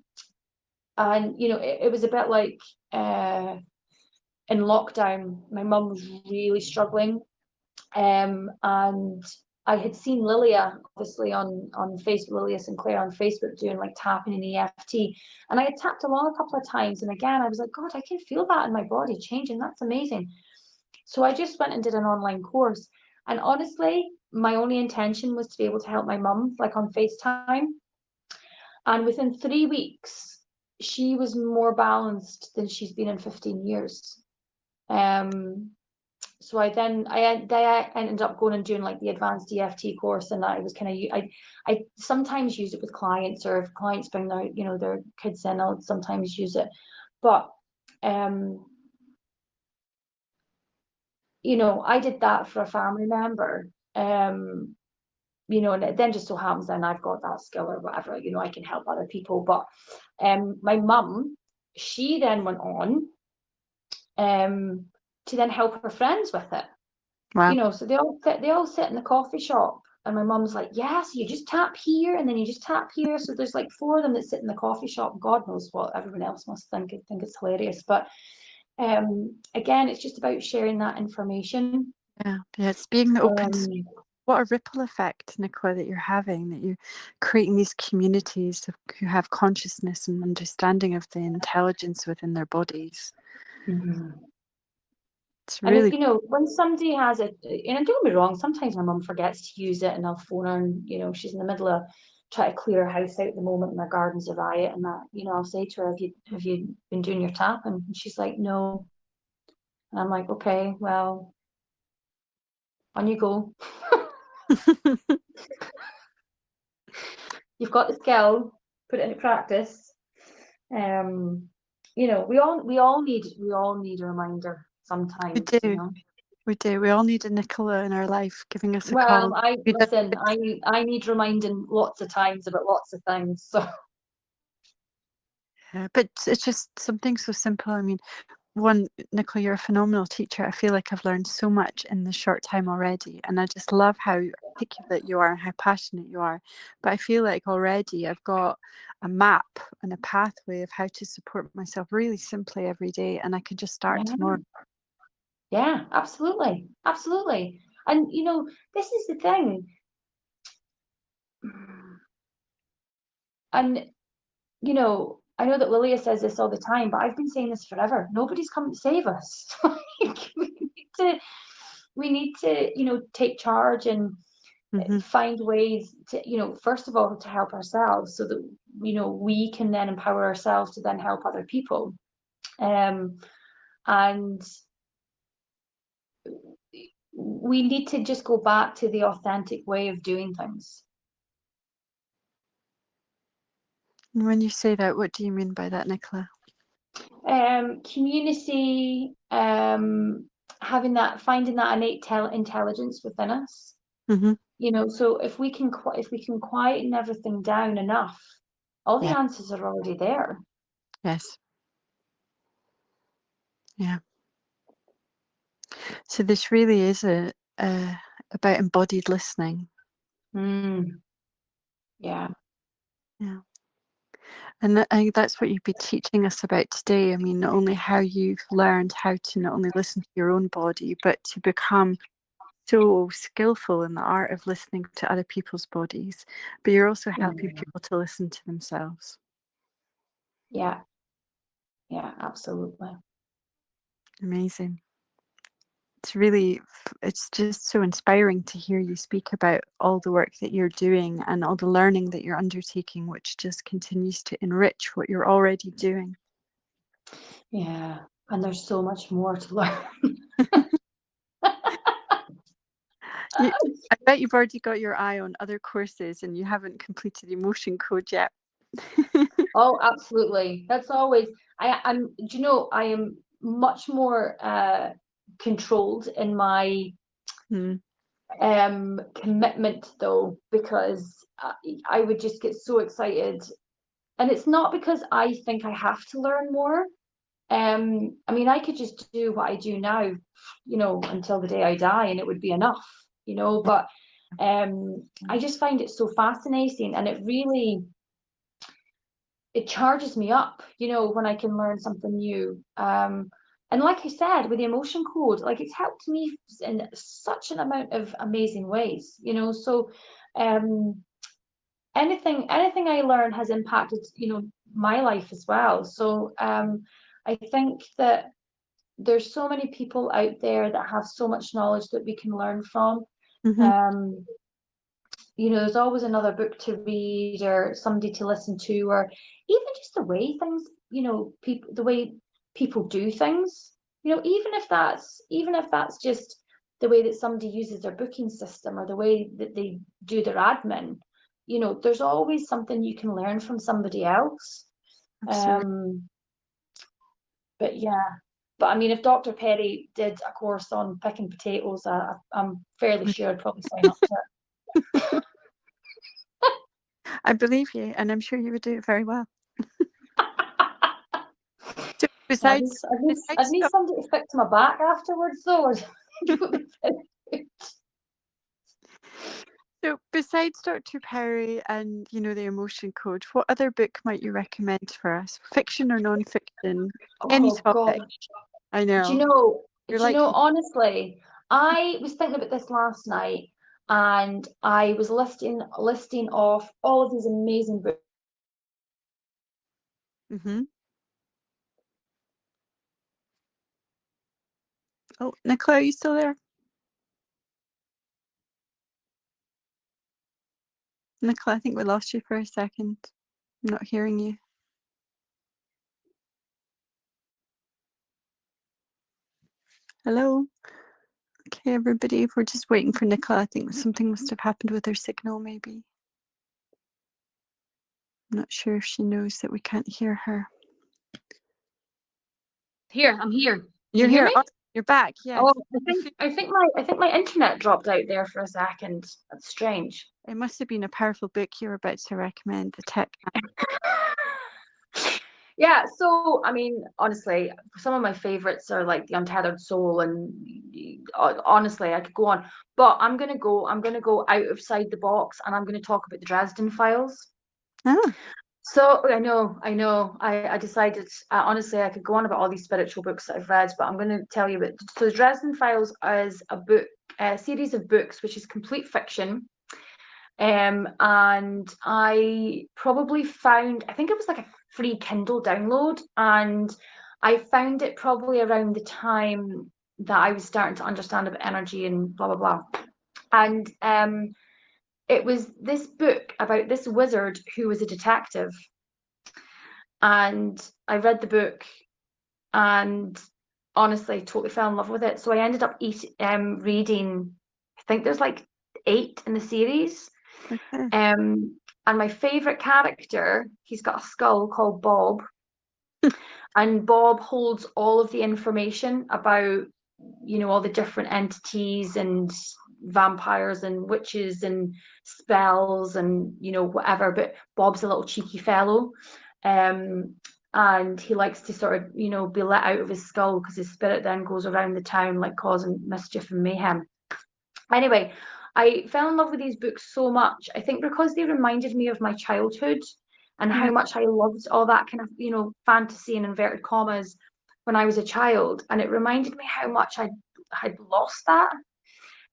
and it was a bit like in lockdown, my mum was really struggling, and I had seen Lilia, obviously on Facebook, Lilia Sinclair on Facebook, doing like tapping and EFT, and I had tapped along a couple of times, and again I was like, God, I can feel that in my body changing. That's amazing. So I just went and did an online course, and honestly, my only intention was to be able to help my mum, like on FaceTime, and within 3 weeks, she was more balanced than she's been in 15 years. Um, so I ended up going and doing like the advanced EFT course, and I was kind of I sometimes use it with clients, or if clients bring their kids in, I'll sometimes use it. But um, I did that for a family member. And it then just so happens then I've got that skill or whatever, I can help other people. But my mum, she then went on to then help her friends with it. Wow. So they all sit in the coffee shop, and my mum's like, yeah, so you just tap here and then you just tap here. So there's like four of them that sit in the coffee shop. God knows what everyone else must think. I think it's hilarious. But again, it's just about sharing that information. Yeah. Yeah. It's being the open. Um, What a ripple effect, Nicola, that you're having, that you're creating these communities who have consciousness and understanding of the intelligence within their bodies. mhm. It's And really, when somebody has it, and don't get me wrong, sometimes my mum forgets to use it, and I'll phone her, and she's in the middle of trying to clear her house out at the moment, and her garden's a riot, and that, I'll say to her, have you been doing your tap? And she's like, no. And I'm like, okay, well, on you go. You've got the skill, put it into practice. Um, we all need a reminder we sometimes, do. We do. We all need a Nicola in our life giving us a Well, call. I Who does listen, it. I need reminding lots of times about lots of things. So Yeah, but it's just something so simple. I mean, one, Nicola, you're a phenomenal teacher. I feel like I've learned so much in this short time already. And I just love how articulate you are and how passionate you are. But I feel like already I've got a map and a pathway of how to support myself really simply every day. And I can just start tomorrow. yeah, yeah, absolutely, absolutely. And this is the thing. And I know that Lilia says this all the time, but I've been saying this forever. Nobody's come to save us. Like, we need to take charge and Hmm. find ways to first of all to help ourselves, so that we can then empower ourselves to then help other people. And we need to just go back to the authentic way of doing things. And when you say that, what do you mean by that, Nicola? Community, having that, finding that innate intelligence within us. Mm-hmm. You know, so if we can quieten everything down enough, all the Yeah. answers are already there. Yes. Yeah. So this really is about embodied listening. Yeah. Yeah. And I think that's what you've been teaching us about today. I mean, not only how you've learned how to not only listen to your own body, but to become so skillful in the art of listening to other people's bodies, but you're also helping people to listen to themselves. Yeah. Yeah, absolutely. Amazing. It's just so inspiring to hear you speak about all the work that you're doing and all the learning that you're undertaking, which just continues to enrich what you're already doing. Yeah. And there's so much more to learn. I bet you've already got your eye on other courses and you haven't completed emotion code yet. Oh, absolutely. That's always, I'm, do you know, I am much more controlled in my Mm. commitment though, because I would just get so excited. And it's not because I think I have to learn more. I mean, I could just do what I do now, you know, until the day I die, and it would be enough, you know. But I just find it so fascinating, and it charges me up, you know, when I can learn something new. And like I said, with the emotion code, like it's helped me in such an amount of amazing ways, you know. So anything I learn has impacted, you know, my life as well. So I think that there's so many people out there that have so much knowledge that we can learn from. Mm-hmm. Um, you know, there's always another book to read or somebody to listen to, or even just the way things, you know, the way people do things, you know, even if that's just the way that somebody uses their booking system or the way that they do their admin, you know, there's always something you can learn from somebody else. Absolutely. But yeah, but I mean, if Dr. Perry did a course on picking potatoes, I'm fairly sure I'd probably sign up to it. I believe you, and I'm sure you would do it very well. So I'd besides, need, I'd besides, need somebody to fix my back afterwards, though. Or it would be very good. so besides Dr. Perry and the emotion code, what other book might you recommend for us? Fiction or non-fiction? Any Oh God, topic. I do you know. know? You're Do you like know? me. Honestly, I was thinking about this last night, and I was listing off all of these amazing books. Mm-hmm. Oh, Nicola, are you still there? Nicola, I think we lost you for a second. I'm not hearing you. Hello? Okay, everybody, we're just waiting for Nicola. I think something must have happened with her signal, maybe. I'm not sure if she knows that we can't hear her. Here, I'm here. Can You're you hear here. me? Oh, you're back. Yes. Oh, I think my internet dropped out there for a second. That's strange. It must have been a powerful book you were about to recommend, The Tech. Yeah, so I mean, honestly, some of my favorites are like The Untethered Soul, and honestly, I could go on, but I'm gonna go outside the box, and I'm gonna talk about the Dresden Files. Ah, So I know. I decided, honestly, I could go on about all these spiritual books that I've read, but I'm going to tell you about. So the Dresden Files is a series of books which is complete fiction. And I probably found, I think it was like a free Kindle download, and I found it probably around the time that I was starting to understand about energy and blah blah blah. And it was this book about this wizard who was a detective, and I read the book, and honestly totally fell in love with it. So I ended up reading, I think there's like 8 in the series. Okay. And my favorite character, he's got a skull called Bob, and Bob holds all of the information about, all the different entities and vampires and witches and spells and whatever. But Bob's a little cheeky fellow, and he likes to sort of be let out of his skull, because his spirit then goes around the town like causing mischief and mayhem. Anyway, I fell in love with these books so much, I think, because they reminded me of my childhood and Yeah. how much I loved all that kind of, fantasy and inverted commas when I was a child. And it reminded me how much I had lost that.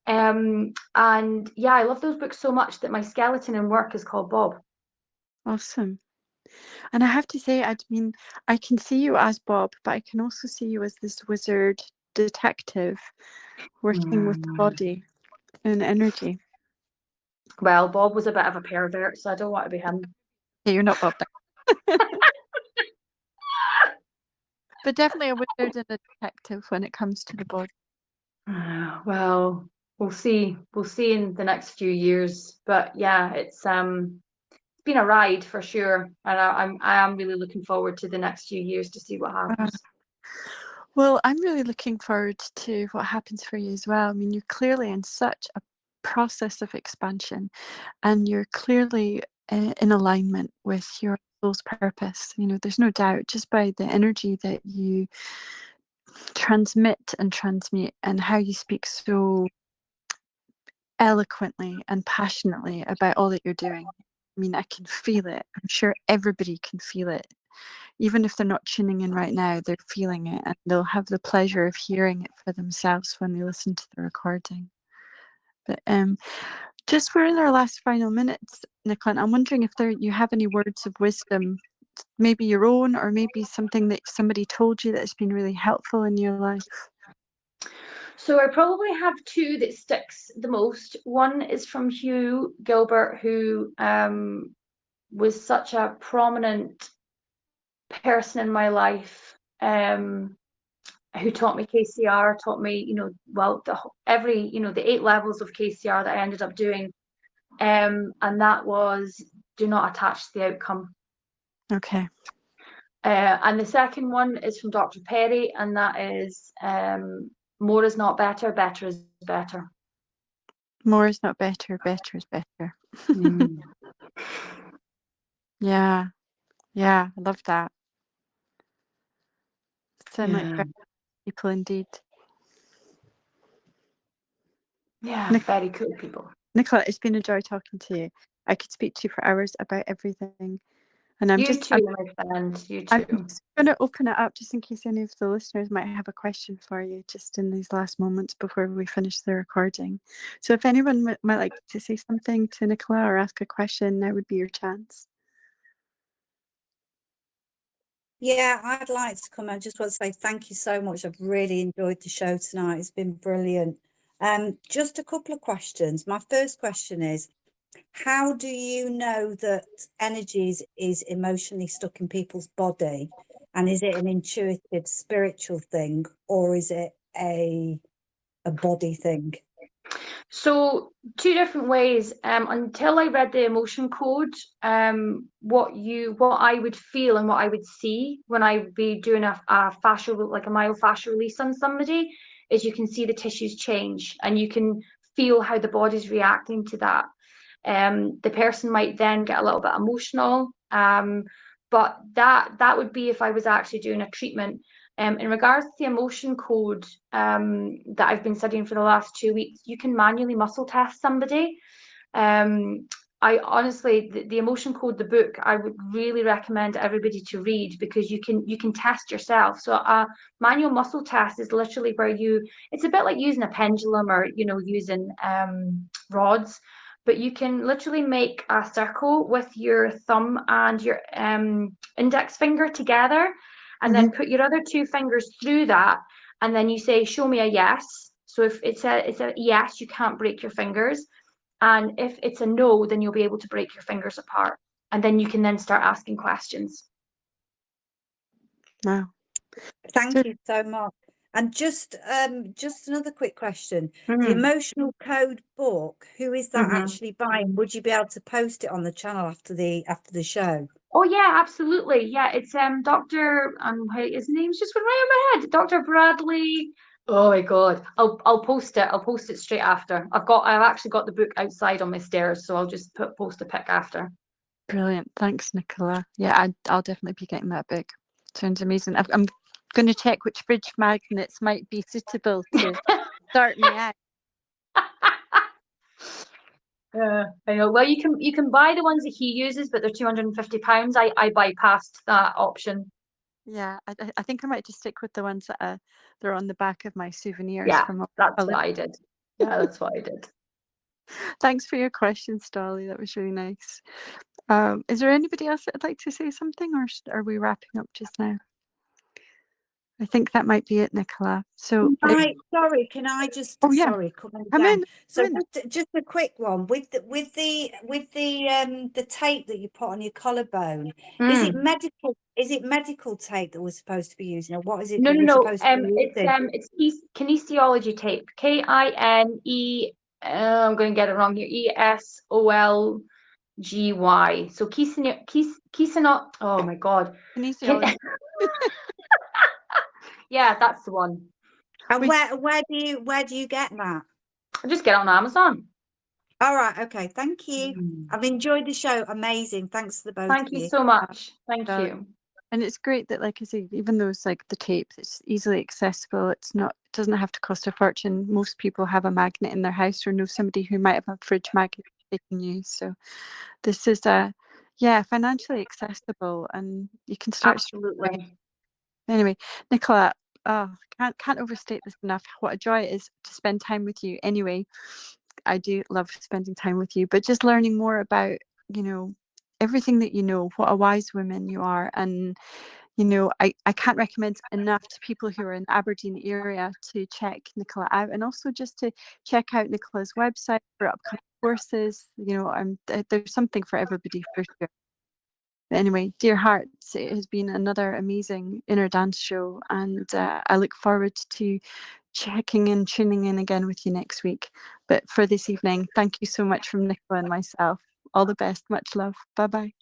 And yeah, I love those books so much that my skeleton in work is called Bob. Awesome. And I have to say, I mean, I can see you as Bob, but I can also see you as this wizard detective working with the body and energy. Well, Bob was a bit of a pervert, so I don't want to be him. Yeah, you're not Bob. But definitely a wizard and a detective when it comes to the body. Well, we'll see. We'll see in the next few years. But yeah, it's been a ride for sure, and I am really looking forward to the next few years to see what happens. Well, I'm really looking forward to what happens for you as well. I mean, you're clearly in such a process of expansion, and you're clearly in alignment with your soul's purpose. There's no doubt, just by the energy that you transmit and transmute, and how you speak so eloquently and passionately about all that you're doing. I mean, I can feel it. I'm sure everybody can feel it. Even if they're not tuning in right now, they're feeling it, and they'll have the pleasure of hearing it for themselves when they listen to the recording. But just we're in our last final minutes, Nicola, and I'm wondering if you have any words of wisdom, maybe your own, or maybe something that somebody told you that has been really helpful in your life. So I probably have 2 that sticks the most. One is from Hugh Gilbert, who was such a prominent person in my life, who taught me KCR, taught me, the 8 levels of KCR that I ended up doing. And that was, do not attach to the outcome. Okay. And the second one is from Dr. Perry, and that is, more is not better, better is better. More is not better, better is better. Yeah, I love that. Sound like very people indeed. Yeah, very cool people. Nicola, it's been a joy talking to you. I could speak to you for hours about everything. And I'm You just too, my friend. You I'm too. just going to open it up just in case any of the listeners might have a question for you just in these last moments before we finish the recording. So if anyone might like to say something to Nicola or ask a question, now would be your chance. Yeah, I'd like to come. I just want to say thank you so much. I've really enjoyed the show tonight. It's been brilliant. Just a couple of questions. My first question is, how do you know that energy is emotionally stuck in people's body? And is it an intuitive spiritual thing, or is it a body thing? So 2 different ways. Until I read the emotion code, what I would feel and what I would see when I would be doing a fascial, like a myofascial release on somebody, is you can see the tissues change, and you can feel how the body's reacting to that. The person might then get a little bit emotional, but that would be if I was actually doing a treatment. In regards to the emotion code, that I've been studying for the last 2 weeks, you can manually muscle test somebody. I honestly, the emotion code, the book, I would really recommend everybody to read, because you can test yourself. So a manual muscle test is literally where it's a bit like using a pendulum, or using rods, but you can literally make a circle with your thumb and your index finger together, and then put your other 2 fingers through that, and then you say, show me a yes. So if it's a yes, you can't break your fingers. And if it's a no, then you'll be able to break your fingers apart. And then you can then start asking questions. Wow. Thank you so much. And just another quick question. The Mhm. emotional code book, who is that Mhm. actually buying? Would you be able to post it on the channel after the show? Oh yeah, absolutely. Yeah, it's Dr. His name's just went right in my head. Dr. Bradley. Oh my God. I'll post it. I'll post it straight after. I've actually got the book outside on my stairs, so I'll just post a pic after. Brilliant. Thanks, Nicola. Yeah, I'll definitely be getting that book. Sounds amazing. I'm going to check which fridge magnets might be suitable to start me out. I know. Well, you can buy the ones that he uses, but they're £250. I bypassed that option. Yeah, I think I might just stick with the ones that they're on the back of my souvenirs Yeah, from that's college. what I did. Yeah, that's what I did. Thanks for your questions, Dolly. That was really nice. Is there anybody else that'd like to say something, or are we wrapping up just now? I think that might be it, Nicola. So, Sorry, can I just oh yeah, sorry, come come again. in. So Come in. just a quick one with the tape that you put on your collarbone. Is it Mm. medical? Is it medical tape that we're supposed to be using, or what is it No, that no, we're no. supposed to be using? It's kinesiology tape. KINE. I'm going to get it wrong here. ESOLGY. So Kisino. Oh my God. Kinesiology. Yeah, that's the one. And We- where do you get that? I just get it on Amazon. All right, okay, thank you. Mm. I've enjoyed the show. Amazing. Thanks to the both Thank of you you. so much. Thank Dolly. you. And it's great that, like I say, even though it's like the tape, it's easily accessible. It doesn't have to cost a fortune. Most people have a magnet in their house or know somebody who might have a fridge magnet they can use. So this is financially accessible, and you can start straight away. Absolutely. Anyway, Nicola, can't overstate this enough. What a joy it is to spend time with you. Anyway, I do love spending time with you, but just learning more about, everything that you know, what a wise woman you are. And, I can't recommend enough to people who are in the Aberdeen area to check Nicola out, and also just to check out Nicola's website for upcoming courses. There's something for everybody for sure. But anyway, dear hearts, it has been another amazing Inner Dance show, and I look forward to checking in, tuning in again with you next week. But for this evening, thank you so much from Nicola and myself. All the best. Much love. Bye bye.